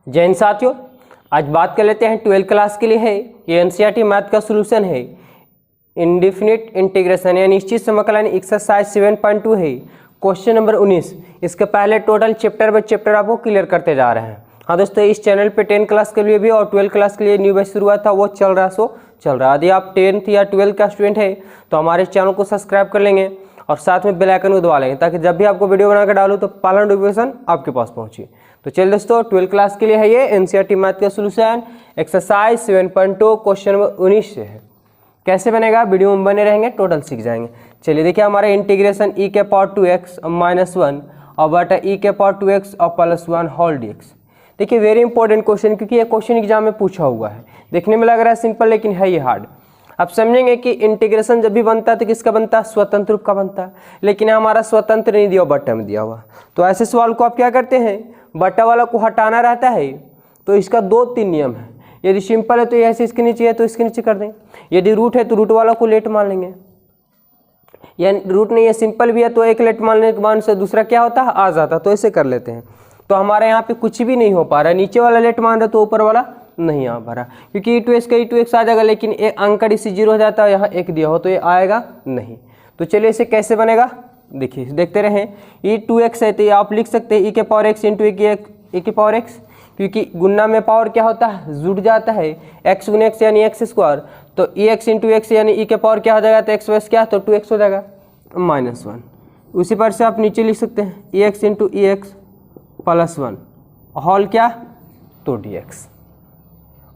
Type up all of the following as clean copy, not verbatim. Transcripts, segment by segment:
जय हिंद साथियों, आज बात कर लेते हैं 12th क्लास के लिए है। ये एनसीईआरटी मैथ का सोल्यूशन है। इंडेफिनिट इंटीग्रेशन या निश्चित समाकलन एक्सरसाइज 7.2 है। Question number 19। इसके पहले टोटल चैप्टर बाय चैप्टर आपको क्लियर करते जा रहे हैं। हाँ दोस्तों, इस चैनल पे 10 क्लास के लिए भी और 12 क्लास के लिए न्यू बैच शुरू हुआ था, वो चल रहा है। यदि आप 10th या 12th का स्टूडेंट है तो हमारे चैनल को सब्सक्राइब कर लेंगे और साथ में बेल आइकन को दबा लेंगे, ताकि जब भी आपको वीडियो बनाकर डालूँ तो पहला नोटिफिकेशन आपके पास पहुंचे। तो चलिए दोस्तों, 12th क्लास के लिए है ये एनसीईआरटी मैथ का सोल्यूशन एक्सरसाइज 7.2 क्वेश्चन नंबर 19 से है। कैसे बनेगा, वीडियो में बने रहेंगे, टोटल सीख जाएंगे। चलिए देखिए, हमारा इंटीग्रेशन e के पावर 2x -1 और बटा e के पावर 2x और +1 होल dx। देखिए वेरी इंपॉर्टेंट क्वेश्चन, क्योंकि ये क्वेश्चन एग्जाम में पूछा हुआ है। देखने में लग रहा है सिंपल, लेकिन है ये हार्ड। आप समझेंगे कि इंटीग्रेशन जब भी बनता है तो किसका बनता है, स्वतंत्र रूप का बनता है। लेकिन हमारा स्वतंत्र नहीं दिया, बटा में दिया हुआ। तो ऐसे सवाल को आप क्या करते हैं, बटा वाला को हटाना रहता है। तो इसका 2-3 नियम है। यदि सिंपल है तो ऐसे इसके नीचे है तो इसके नीचे कर दें। यदि रूट है तो रूट वाला को लेट मान लेंगे, या रूट नहीं है सिंपल भी है तो एक लेट मानने के बाद से दूसरा क्या होता है, आ जाता है। तो ऐसे कर लेते हैं। तो हमारे यहाँ पे कुछ भी नहीं हो पा रहा है, नीचे वाला लेट मान रहे तो ऊपर वाला नहीं आ पा रहा, क्योंकि e2x का e2x आ जाएगा, लेकिन एक अंक इसी 0 हो जाता है, यहाँ 1 दिया हो तो ये आएगा नहीं। तो चलिए इसे कैसे बनेगा, देखिए देखते रहें। e2x है तो ये आप लिख सकते हैं e के पावर x इंटू e के पावर x, क्योंकि गुना में पावर क्या होता है, जुड़ जाता है। x गुना x यानी x स्क्वायर, तो ex इंटू x यानी e के पावर क्या हो जाएगा, तो x क्या तो 2x हो जाएगा -1। उसी पर से आप नीचे लिख सकते हैं ex इंटू ex +1 होल क्या तो dx।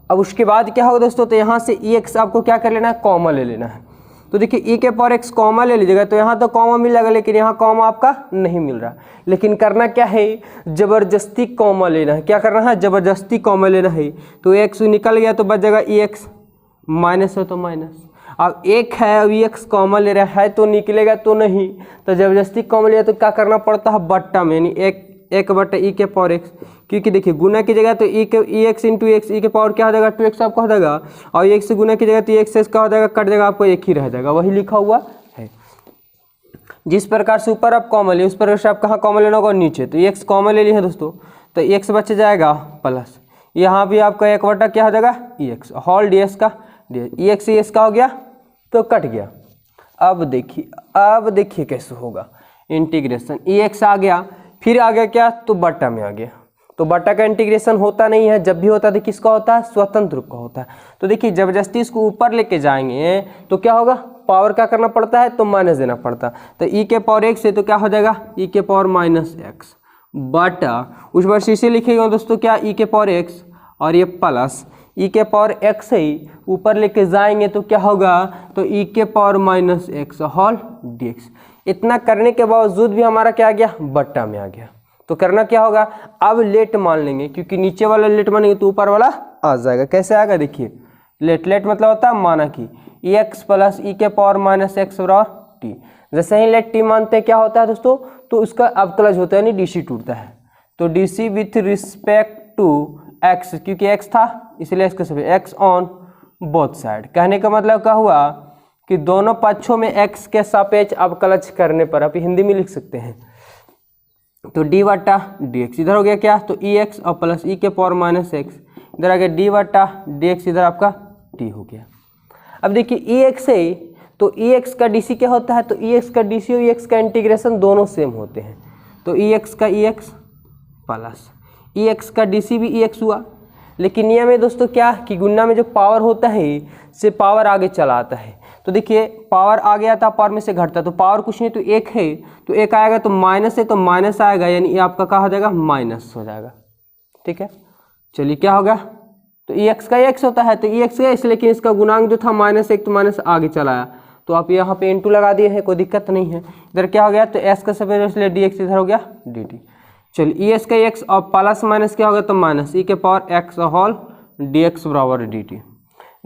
अब उसके बाद क्या होगा दोस्तों, तो यहाँ से ex आपको क्या कर लेना है, कॉमा ले लेना है। तो देखिए e के पावर x कॉमा ले लीजिएगा, तो यहाँ तो कॉमा मिल जाएगा, लेकिन यहाँ कॉमा आपका नहीं मिल रहा। लेकिन करना क्या है, जबरदस्ती कॉमा लेना है। क्या करना है, जबरदस्ती कॉमा लेना है। तो x निकल गया तो बच जाएगा ex, माइनस है तो माइनस। अब एक है, अब ex कॉमा ले रहा है तो निकलेगा तो नहीं, तो जबरदस्ती कॉमा लिया तो क्या करना पड़ता है, बट्टा में, यानी एक बट्टा e के पावर x। क्योंकि देखिए गुना की जगह तो ex इंटू x, e के पावर क्या हो जाएगा 2x आपका हो जाएगा, और x से गुना की जगह तो x का हो जाएगा, कट जाएगा, आपको एक ही रह जाएगा, वही लिखा हुआ है। जिस प्रकार से ऊपर आप कॉमन ले, उस प्रकार से आप कहाँ कॉमन लेना होगा, नीचे। तो x कॉमन ले लिया है दोस्तों, तो x बच जाएगा प्लस, यहाँ भी आपका एक बट्टा क्या हो जाएगा ex होल ds का ex का हो गया तो कट गया। अब देखिए कैसे होगा इंटीग्रेशन, ex आ गया, फिर आ गया क्या, तो बट्टा में आ गया। तो बट्टा का इंटीग्रेशन होता नहीं है, जब भी होता है तो किसका होता है, स्वतंत्र रूप का होता है। तो देखिए जबरदस्ती इसको ऊपर लेके जाएंगे तो क्या होगा, पावर क्या करना पड़ता है, तो माइनस देना पड़ता है। तो e के पावर x है तो क्या हो जाएगा, e के पावर -x बटा, उस बार इसे लिखेगा दोस्तों क्या, e के पावर x और ये प्लस e के पावर x है, ऊपर लेके जाएंगे तो क्या होगा, तो e के पावर -x होल dx। इतना करने के बावजूद भी हमारा क्या आ गया, बट्टा में आ गया। तो करना क्या होगा, अब लेट मान लेंगे, क्योंकि नीचे वाला लेट मानेंगे तो ऊपर वाला आ जाएगा। कैसे आएगा, देखिए लेट मतलब होता है माना कि ex प्लस e के पावर -x बराबर t। जैसे ही लेट t मानते हैं क्या होता है दोस्तों, तो उसका अवकलज होता है, यानी dc टूटता है। तो dc with respect to x, क्योंकि x था इसलिए x के x ऑन बोथ साइड। कहने का मतलब क्या हुआ कि दोनों पक्षों में x के सापेक्ष अवकलज करने पर, आप हिंदी में लिख सकते हैं, तो d बटा dx इधर हो गया क्या, तो ex और प्लस e के पावर -x इधर आ गया, d बटा dx इधर आपका t हो गया। अब देखिए ex है तो ex का dc क्या होता है, तो ex का dc और ex का इंटीग्रेशन दोनों सेम होते हैं। तो ex का ex प्लस ex का dc भी ex हुआ। लेकिन नियम है दोस्तों क्या, कि गुना में जो पावर होता है से पावर आगे चला आता है। तो देखिए पावर आ गया था, पावर में से घटता, तो पावर कुछ नहीं तो एक है, तो एक आएगा तो माइनस है तो माइनस आएगा, यानी ये आपका क्या हो जाएगा, माइनस हो जाएगा। ठीक है, चलिए क्या होगा, तो ex का x होता है तो ex का x, लेकिन इसका गुणांक जो था -1 तो माइनस आगे चलाया, तो आप यहाँ पे इंटू लगा दिए हैं, कोई दिक्कत नहीं है। इधर क्या हो गया, तो s का सफेद इसलिए dx इधर हो गया dt। चलिए es का x और प्लस माइनस क्या हो गया, तो माइनस e के पावर x होल dx बराबर dt।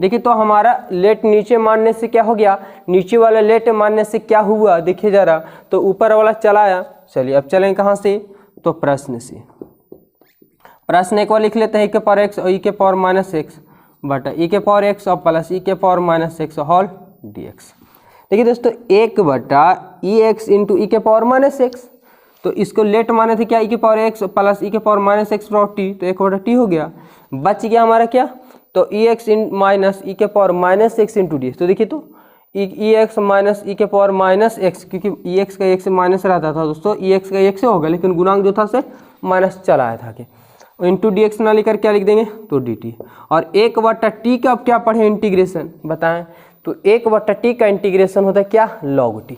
देखिए तो हमारा लेट नीचे मानने से क्या हो गया, नीचे वाला लेट मानने से क्या हुआ, देखिए जरा, तो ऊपर वाला चलाया। चलिए अब चलें कहाँ से, तो प्रश्न से। प्रश्न एक बार लिख लेते हैं, e के पावर x और e के पावर -x बटा e के पावर x और प्लस e के पावर -x होल dx। देखिए दोस्तों 1 बटा ex इंटू e के पावर -x, तो इसको लेट माने थे क्या, ई के पावर एक्स प्लस ई के पावर माइनस एक्स बराबर टी, तो 1/t हो गया। बच गया हमारा क्या, तो ई एक्स इन माइनस ई के power minus x into d x. तो देखिए तो ई एक्स माइनस ई के पावर माइनस एक्स, क्योंकि ई एक्स का एक से माइनस रहता था दोस्तों, ई एक्स का एक से होगा, लेकिन गुणांक जो था से माइनस चला आया था कि इंटू डी एक्स ना लेकर क्या लिख देंगे, तो डी टी। और 1/t का अब क्या पढ़े, इंटीग्रेशन बताएं। तो 1/t का इंटीग्रेशन होता है क्या, लॉग टी।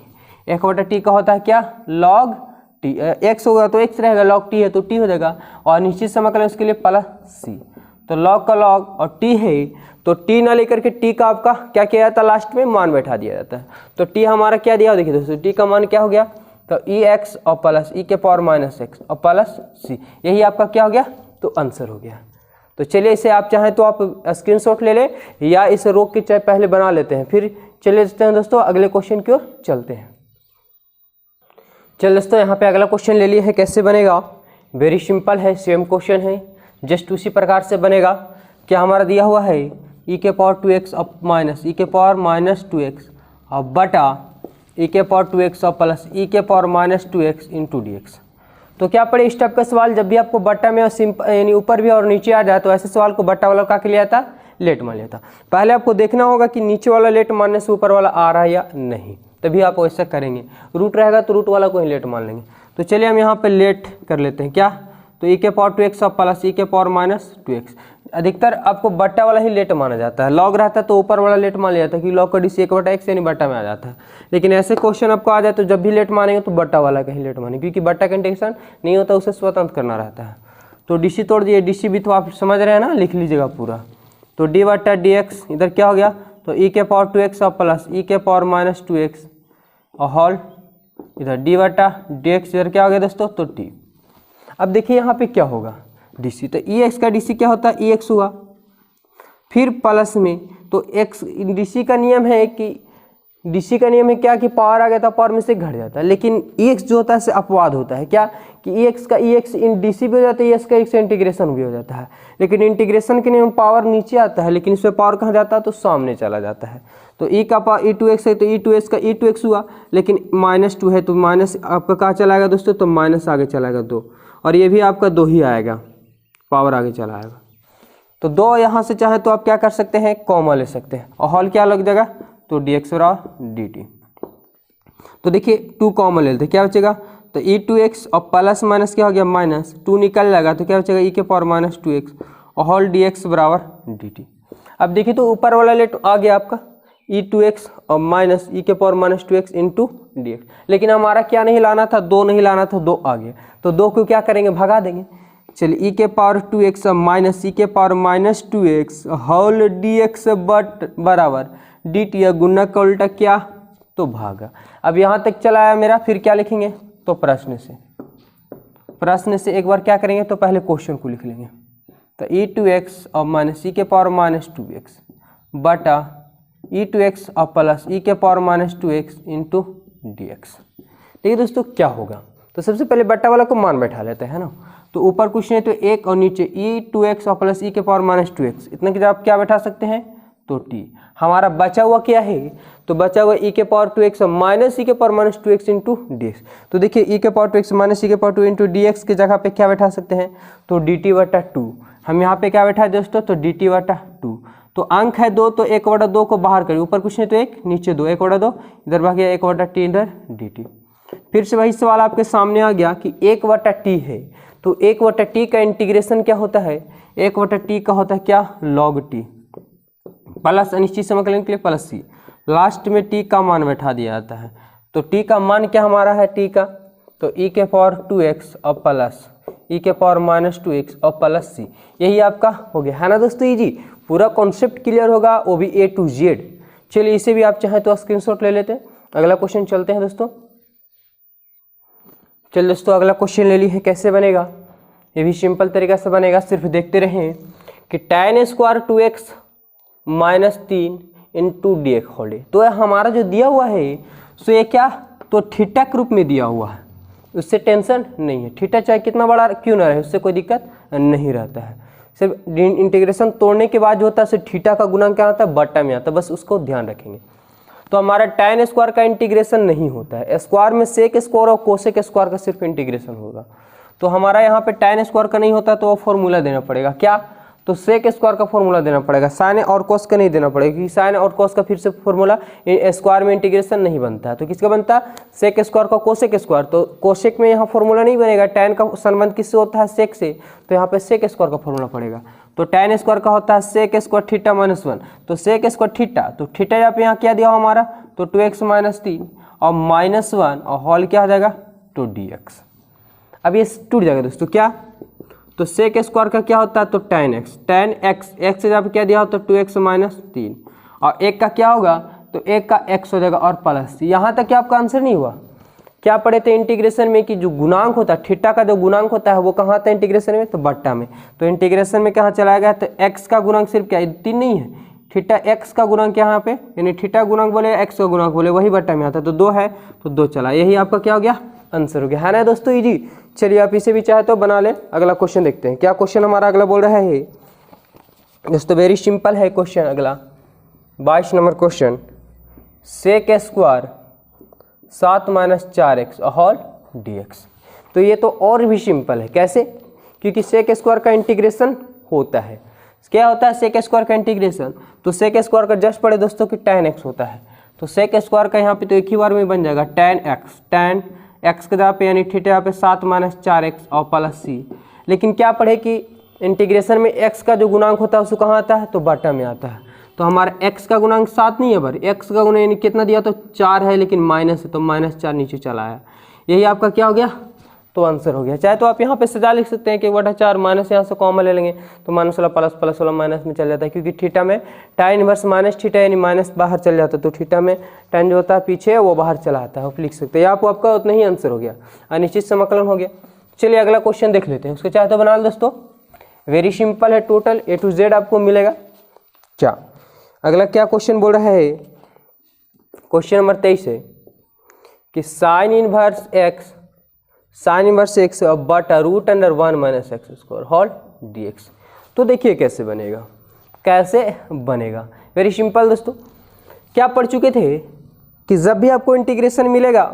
1/t का होता है क्या, लॉग टी। एक्स होगा तो एक्स रहेगा, लॉग टी है तो टी हो जाएगा, और निश्चित समाकलन उसके लिए प्लस सी। तो लॉग का लॉग और टी है, तो टी ना लेकर के टी का आपका क्या किया जाता है, लास्ट में मान बैठा दिया जाता है। तो टी हमारा क्या दिया, देखिए दोस्तों टी का मान क्या हो गया, तो ई एक्स और प्लस ई के पावर माइनस एक्स और प्लस सी, यही आपका क्या हो गया, तो आंसर हो गया। तो चलिए इसे आप चाहें तो आप स्क्रीनशॉट ले लें, या इसे रोक के चाहे पहले बना लेते हैं, फिर चले जाते हैं दोस्तों अगले क्वेश्चन की ओर चलते हैं। चल दोस्तों यहाँ पे अगला क्वेश्चन ले लिया है, कैसे बनेगा, वेरी सिंपल है, सेम क्वेश्चन है, जस्ट उसी प्रकार से बनेगा। क्या हमारा दिया हुआ है, ई के पावर 2x और माइनस ई के पावर माइनस 2x और बटा ई के पावर 2x और प्लस ई के power minus 2x into d x. तो क्या पड़े इस टाइप का सवाल, जब भी आपको बट्टा में सिंपल यानी ऊपर भी और नीचे आ जाए, तो ऐसे सवाल को बट्टा वाला का लिया था, लेट मान लिया था। पहले आपको देखना होगा कि नीचे वाला लेट मानने से ऊपर वाला आ रहा है या नहीं, तभी आप वैसा करेंगे। रूट रहेगा तो रूट वाला को ही लेट मान लेंगे। तो चलिए हम यहाँ पे लेट कर लेते हैं क्या, तो ई के पावर 2x और प्लस ई के पावर माइनस 2x। अधिकतर आपको बट्टा वाला ही लेट माना जाता है, लॉग रहता है तो ऊपर वाला लेट मान लिया जाता है, कि लॉग का डी सी 1/x यानी बट्टा में आ जाता है। लेकिन ऐसे क्वेश्चन आपको आ जाए तो जब भी लेट मानेंगे तो बट्टा वाला का ही लेट मानेंगे, क्योंकि बट्टा का इंटीग्रेशन नहीं होता, उसे स्वतंत्र करना रहता है। तो डी सी तोड़ दिए, डी सी भी तो आप समझ रहे हैं ना, लिख लीजिएगा पूरा। तो डी बट्टा डी एक्स इधर क्या हो गया, तो ई के पावर 2x और प्लस ई के पावर माइनस 2x और हॉल इधर डी बट्टा डी एक्स, इधर क्या हो गया दोस्तों, तो टी। अब देखिए यहाँ पे क्या होगा, डी सी, तो ई एक्स का डी सी क्या होता है, ई एक्स हुआ, फिर प्लस में तो एक्स, डी सी का नियम है कि डी सी का नियम है क्या, कि पावर आ गया था पावर में से घट जाता है, लेकिन ई एक्स जो होता है से अपवाद होता है क्या, कि ई एक्स का ई एक्स इन डी सी भी हो जाता है, ई एक्स का एक्स इंटीग्रेशन भी हो जाता है। लेकिन इंटीग्रेशन के नियम पावर नीचे आता है, लेकिन इसमें पावर कहाँ जाता है, तो सामने चला जाता है। तो ई का पावर ई 2x है, तो ई 2x का ई 2x हुआ, लेकिन -2 है तो माइनस आपका कहाँ चला आएगा दोस्तों, तो माइनस आगे चला आएगा 2, और ये भी आपका 2 ही आएगा, पावर आगे चला आएगा। तो 2 यहाँ से चाहे तो आप क्या कर सकते हैं, कॉमन ले सकते हैं, और हॉल क्या लग जाएगा, तो dx बराबर dt। तो देखिए 2 कॉमन ले लेते, क्या बचेगा, तो ई 2x और प्लस माइनस क्या हो गया, माइनस 2 निकल जाएगा, तो क्या बचेगा, ई के पावर माइनस 2x और हॉल dx बराबर dt। अब देखिए तो ऊपर वाला लेट आ गया आपका ई 2x और माइनस ई के power minus 2x into d x, लेकिन हमारा क्या नहीं लाना था, 2 नहीं लाना था, 2 आ गया, तो 2 को क्या करेंगे, भगा देंगे। चलिए ई के पावर 2x और माइनस ई के power minus 2x whole d x but बराबर डी टी, गुना का उल्टा क्या, तो भागा। अब यहाँ तक चला आया मेरा, फिर क्या लिखेंगे, तो प्रश्न से एक बार क्या करेंगे, तो पहले क्वेश्चन को लिख लेंगे। तो ई 2x और माइनस ई के पावर माइनस 2x बटा ई 2x और प्लस ई के power minus 2x into d x. देखिए दोस्तों क्या होगा, तो सबसे पहले बट्टा वाला को मान बैठा लेते हैं ना, तो ऊपर कुछ नहीं तो 1 और नीचे ई 2x और प्लस ई के पावर माइनस 2x, इतने की जगह आप क्या बैठा सकते हैं, तो टी। हमारा बचा हुआ क्या है, तो बचा हुआ ई के पावर 2x और माइनस ई के power minus 2x into d x. तो देखिए ई के पावर 2x माइनस ई के पावर 2 इंटू डी एक्स की जगह पे क्या बैठा सकते हैं, तो डी टी बटा 2। हम यहाँ पे क्या बैठा है दोस्तों, तो डी टी बटा 2। तो अंक है 2, तो 1/2 को बाहर करिए, ऊपर कुछ नहीं तो 1, नीचे 2, 1/2 इधर भाग गया, 1/t इधर डी टी। फिर से वही सवाल आपके सामने आ गया कि 1/t है, तो 1/t का इंटीग्रेशन क्या होता है, 1/t का होता है क्या, log t प्लस अनिश्चित समाकलन के लिए प्लस सी, लास्ट में t का मान बैठा दिया जाता है। तो t का मान क्या हमारा है, t का, तो e के पावर 2x और प्लस e के पावर माइनस 2x और प्लस सी, यही आपका हो गया है ना दोस्तों। ये जी पूरा कॉन्सेप्ट क्लियर होगा, वो भी A to Z। चलिए इसे भी आप चाहें तो स्क्रीनशॉट ले लेते हैं। अगला क्वेश्चन चलते हैं दोस्तों। चलिए दोस्तों अगला क्वेश्चन ले ली है, कैसे बनेगा, ये भी सिंपल तरीका से बनेगा, सिर्फ देखते रहें कि tan square 2x minus 3 into d x whole. तो हमारा जो दिया हुआ है सो ये क्या, तो थीटा के रूप में दिया हुआ है, उससे टेंशन नहीं है, थीटा चाहे कितना बड़ा क्यों ना रहे उससे कोई दिक्कत नहीं रहता है। सिर्फ इंटीग्रेशन तोड़ने के बाद जो होता है थीटा का गुणांक क्या आता है, बट्टा में आता है, बस उसको ध्यान रखेंगे। तो हमारा tan स्क्वायर का इंटीग्रेशन नहीं होता है, स्क्वायर में सेक स्क्वायर और कोसेक स्क्वायर का सिर्फ इंटीग्रेशन होगा। तो हमारा यहाँ पे tan स्क्वायर का नहीं होता तो वो फॉर्मूला देना पड़ेगा, क्या, तो सेक स्क्वायर का फॉर्मूला देना पड़ेगा, साइन और कोस का नहीं देना पड़ेगा, क्योंकि साइन और कोस का फिर से फॉर्मूला स्क्वायर में इंटीग्रेशन नहीं बनता है। तो किसका बनता है, सेक स्क्वायर का कोसेक स्क्वायर, तो कोसेक में यहाँ फॉर्मूला नहीं बनेगा, tan का संबंध किससे होता है, सेक से, तो यहाँ पे सेक स्क्वायर का फॉर्मूला पड़ेगा। तो tan स्क्वायर का होता है सेक स्क्वायर थीटा माइनस 1, तो सेक स्क्वायर थीटा, तो थीटा यहाँ पे यहाँ क्या दिया हो हमारा, तो 2x माइनस 3 और -1 और हॉल क्या हो जाएगा, तो dx। अब ये टूट जाएगा दोस्तों, क्या, तो सेक स्क्वायर का क्या होता है, तो tan x, x से जब क्या दिया हो तो 2x माइनस 3 और एक का क्या होगा, तो एक का x हो जाएगा और प्लस। यहाँ तक क्या आपका आंसर नहीं हुआ, क्या पढ़े थे इंटीग्रेशन में कि जो गुणांक होता है, थीटा का जो गुणांक होता है वो कहाँ था इंटीग्रेशन में, तो बट्टा में। तो इंटीग्रेशन में कहाँ चला गया, तो x का गुणांक सिर्फ क्या 3 नहीं है, थीटा x का गुणांक यहाँ पे, यानी थीटा गुणांक बोले x का गुणांक बोले वही बट्टा में आता है, तो 2 है तो 2 चला, यही आपका क्या हो गया, आंसर हो गया, है ना दोस्तों, इजी। चलिए आप इसे भी चाहे तो बना लें। अगला क्वेश्चन देखते हैं, क्या क्वेश्चन हमारा अगला बोल रहा है दोस्तों, वेरी सिंपल है क्वेश्चन अगला, 22 नंबर question, sec square 7 minus 4x whole dx। तो ये तो और भी सिंपल है, कैसे, क्योंकि सेक स्क्वायर का इंटीग्रेशन होता है, क्या होता है सेक स्क्वायर का इंटीग्रेशन, तो सेक स्क्वायर का जस्ट पढ़े दोस्तों कि tan x होता है, तो सेक स्क्वायर का यहाँ पे तो एक ही बार में बन जाएगा tan x के जगह पे, यानी थीटा यहाँ पे 7 माइनस 4x और प्लस c। लेकिन क्या पढ़े कि इंटीग्रेशन में x का जो गुणांक होता है उसको कहाँ आता है, तो बटा में आता है। तो हमारा x का गुणांक 7 नहीं है पर x का गुणांक यानी कितना दिया, तो 4 है, लेकिन माइनस है तो -4 नीचे चला आया, यही आपका क्या हो गया, तो आंसर हो गया। चाहे तो आप यहाँ पे सजा लिख सकते हैं कि बटा 4 माइनस यहाँ से कॉमन ले लेंगे तो माइनस वाला प्लस, प्लस वाला माइनस में चल जाता है, क्योंकि थीटा में tan इनवर्स माइनस थीटा यानी माइनस बाहर चल जाता है, तो थीटा में tan जो होता है पीछे वो बाहर चला आता है, आप लिख सकते हैं, आप आपका उतना ही आंसर हो गया, अनिश्चित समाकलन हो गया। चलिए अगला क्वेश्चन देख लेते हैं, उसको चाहे तो बना लो दोस्तों, वेरी सिंपल है, टोटल A to Z आपको मिलेगा। क्या अगला क्या क्वेश्चन बोल रहा है, क्वेश्चन नंबर 23 है कि साइन इनवर्स x बटा root under 1 minus x square whole dx। तो देखिए कैसे बनेगा, वेरी सिंपल दोस्तों, क्या पढ़ चुके थे कि जब भी आपको इंटीग्रेशन मिलेगा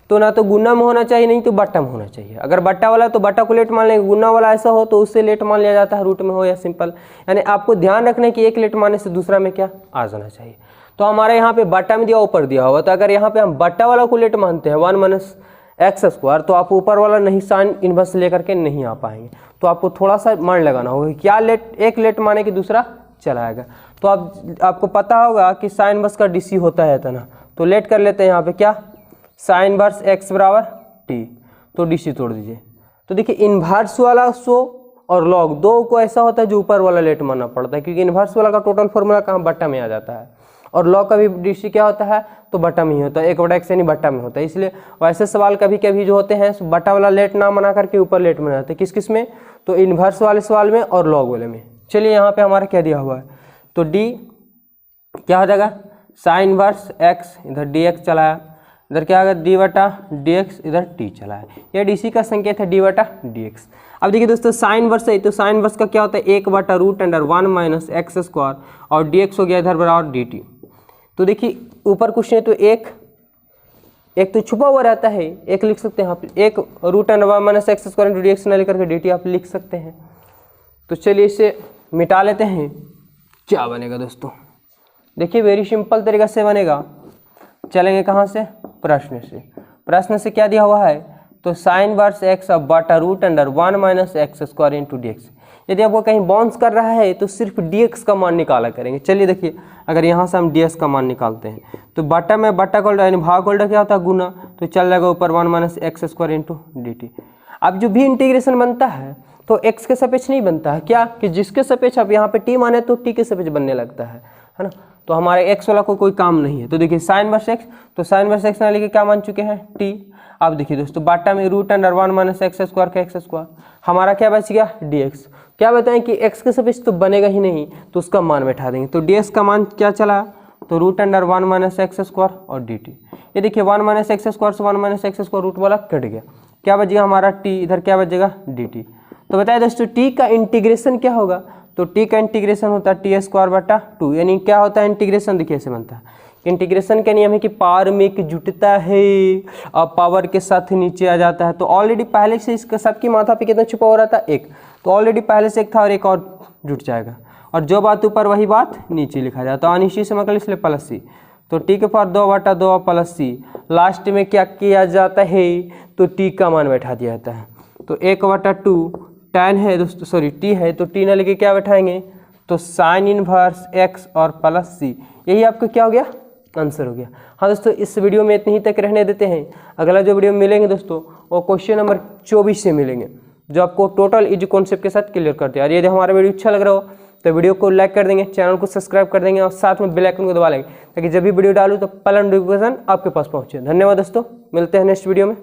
तो ना तो गुना में होना चाहिए नहीं तो बट्टा में होना चाहिए। अगर बट्टा वाला तो बट्टा को लेट मान लेंगे, गुना वाला ऐसा हो तो उससे लेट मान लिया जाता है, रूट में हो या सिंपल, यानी आपको ध्यान रखना है कि एक लेट मानने से दूसरा में क्या आ जाना चाहिए। तो हमारे यहाँ पे बट्टा में दिया ऊपर दिया होगा, तो अगर यहाँ पे हम बट्टा वाला को लेट मानते हैं 1 माइनस एक्स स्क्वायर, तो आप ऊपर वाला नहीं साइन इनवर्स लेकर के नहीं आ पाएंगे, तो आपको थोड़ा सा मान लगाना होगा, क्या लेट, एक लेट माने कि दूसरा चला आएगा। तो आपको पता होगा कि साइन इनवर्स का डीसी होता है इतना, तो लेट कर लेते हैं यहाँ पे क्या, साइन इनवर्स एक्स बराबर टी, तो डीसी तोड़ दीजिए। तो देखिए इन्वर्स वाला 100 और लॉग 2 को ऐसा होता है जो ऊपर वाला लेट मानना पड़ता है, क्योंकि इन्वर्स वाला का टोटल फॉर्मूला कहाँ बट्टा में आ जाता है, और लॉग का भी डीसी क्या होता है, तो बट्टा में ही होता है, 1/x यानी बट्टा में होता है। इसलिए वैसे सवाल कभी कभी जो होते हैं बट्टा वाला लेट ना बना करके ऊपर लेट बना जाते हैं, किस किस में, तो इन्वर्स वाले सवाल में और लॉग वाले में। चलिए यहाँ पे हमारा क्या दिया हुआ है, तो डी क्या हो जाएगा, साइन इनवर्स एक्स, इधर dx चलाया, इधर क्या होगा डी बटा dx, इधर t चला है, यह डीसी का संकेत है d बटा dx। अब देखिए दोस्तों साइन इनवर्स है, तो साइन इनवर्स का क्या होता है 1 बटा root under 1 minus x square और dx हो गया इधर बराबर dt। तो देखिए ऊपर कुछ नहीं तो एक तो छुपा हुआ रहता है, एक लिख सकते हैं आप, एक root under 1 minus x square into dx ना लेकर के dt आप लिख सकते हैं। तो चलिए इसे मिटा लेते हैं, क्या बनेगा दोस्तों, देखिए वेरी सिंपल तरीका से बनेगा। चलेंगे कहाँ से, प्रश्न से क्या दिया हुआ है, तो साइन इनवर्स एक्स अब बटा root under 1 minus x square into dx। यदि आपको कहीं बाउंस कर रहा है तो सिर्फ dx का मान निकाला करेंगे। चलिए देखिए अगर यहाँ से हम dx का मान निकालते हैं तो बटा में बटा का यानी भाग का उल्टा क्या होता है गुना, तो चल जाएगा ऊपर 1 minus x square into dt। अब जो भी इंटीग्रेशन बनता है तो x के सापेक्ष नहीं बनता है, क्या कि जिसके सापेक्ष आप यहाँ पे t माने तो t के सापेक्ष बनने लगता है ना, तो हमारे x वाला कोई काम नहीं है। तो देखिए साइन इनवर्स x, तो साइन इनवर्स x ना लेके क्या मान चुके हैं t। अब देखिए दोस्तों बाटा में root under 1 minus x square का एक्स स्क्वायर, हमारा क्या बच गया dx। क्या बताएं कि x के सापेक्ष तो बनेगा ही नहीं, तो उसका मान बैठा देंगे, तो dx का मान क्या चला, तो root under 1 minus x square और dt। ये देखिए 1 माइनस एक्स स्क्वायर से 1 माइनस एक्स स्क्वायर रूट वाला कट गया, क्या बचेगा हमारा t, इधर क्या बचेगा dt। तो बताए दोस्तों t का इंटीग्रेशन क्या होगा, तो t का इंटीग्रेशन होता है टी स्क्वायर बटा 2, यानी क्या होता है इंटीग्रेशन, देखिए ऐसे बनता है इंटीग्रेशन का नियम है कि पावर में एक जुटता है और पावर के साथ नीचे आ जाता है। तो ऑलरेडी पहले से इसके सबकी माथा पे कितना छुपा हो रहा था, एक, तो ऑलरेडी पहले से एक था और एक और जुट जाएगा, और जो बात ऊपर वही बात नीचे लिखा जाए। तो अनिश्चित समाकल इसलिए प्लस सी। तो टी के पावर 2/2 प्लस सी, लास्ट में क्या किया जाता है, तो टी का मान बैठा दिया जाता है। तो 1/2 tan है दोस्तों, सॉरी टी है, तो टी ना लेके क्या बैठाएंगे, तो साइन इनवर्स एक्स और प्लस सी, यही आपका क्या हो गया, आंसर हो गया। हाँ दोस्तों, इस वीडियो में इतनी ही तक रहने देते हैं। अगला जो वीडियो मिलेंगे दोस्तों वो क्वेश्चन नंबर 24 से मिलेंगे, जो आपको टोटल इजी कॉन्सेप्ट के साथ क्लियर करते हैं। और यदि हमारा वीडियो अच्छा लग रहा हो तो वीडियो को लाइक कर देंगे, चैनल को सब्सक्राइब कर देंगे और साथ में बेल आइकन को दबा लेंगे, ताकि जब भी वीडियो डालूँ तो पहला नोटिफिकेशन आपके पास पहुँचे। धन्यवाद दोस्तों, मिलते हैं नेक्स्ट वीडियो में।